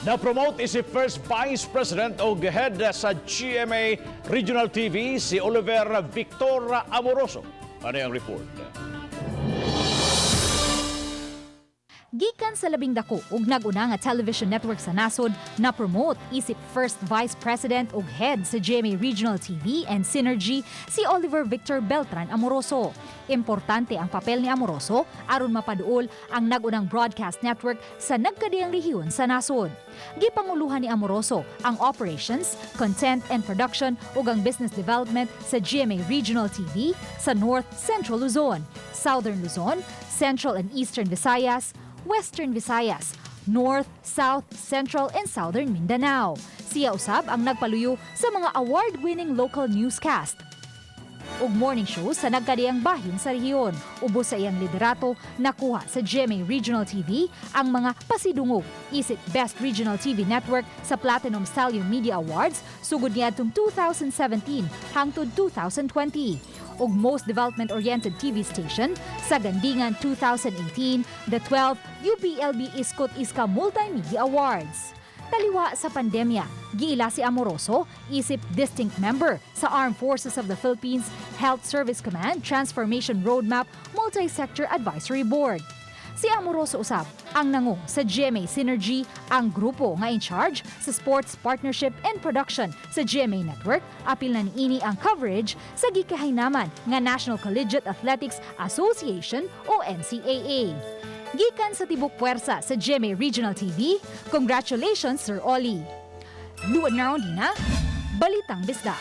Na-promote si First Vice President o head sa GMA Regional TV si Oliver Victor Amoroso. Ano yung report? Gikan sa labing dako ug nag-una nga television network sa nasod na promote isip First Vice President ug head sa GMA Regional TV and Synergy si Oliver Victor Beltran Amoroso. Importante ang papel ni Amoroso aron mapaduol ang nag-unang broadcast network sa nagkadiyang rehiyon sa nasod. Gipanguluhan ni Amoroso ang operations, content and production ug ang business development sa GMA Regional TV sa North Central Luzon, Southern Luzon, Central and Eastern Visayas, Western Visayas, North, South, Central, and Southern Mindanao. Siya usab ang nagpaluyo sa mga award-winning local newscast ug morning show sa nagkadiyang bahin sa rehiyon. Ubos sa iyang liderato, nakuha sa GMA Regional TV ang mga pasidungog isip Best Regional TV Network sa Platinum Stallion Media Awards sugod niadtong 2017 hangtod 2020. ug Most Development-Oriented TV Station sa Gandingan 2018, the 12th UPLB Iskut Iska Multimedia Awards. Taliwa sa pandemya, giila si Amoroso isip distinct member sa Armed Forces of the Philippines Health Service Command Transformation Roadmap Multi-Sector Advisory Board. Si Amoroso usab ang nangong sa GMA Synergy, ang grupo nga in charge sa sports partnership and production sa GMA Network. Apil na niini ang coverage sa gikahinaman nga National Collegiate Athletics Association o NCAA. Gikan sa tibok puwersa sa GMA Regional TV, congratulations Sir Oli. Luwag na ron din na, Balitang Bisda.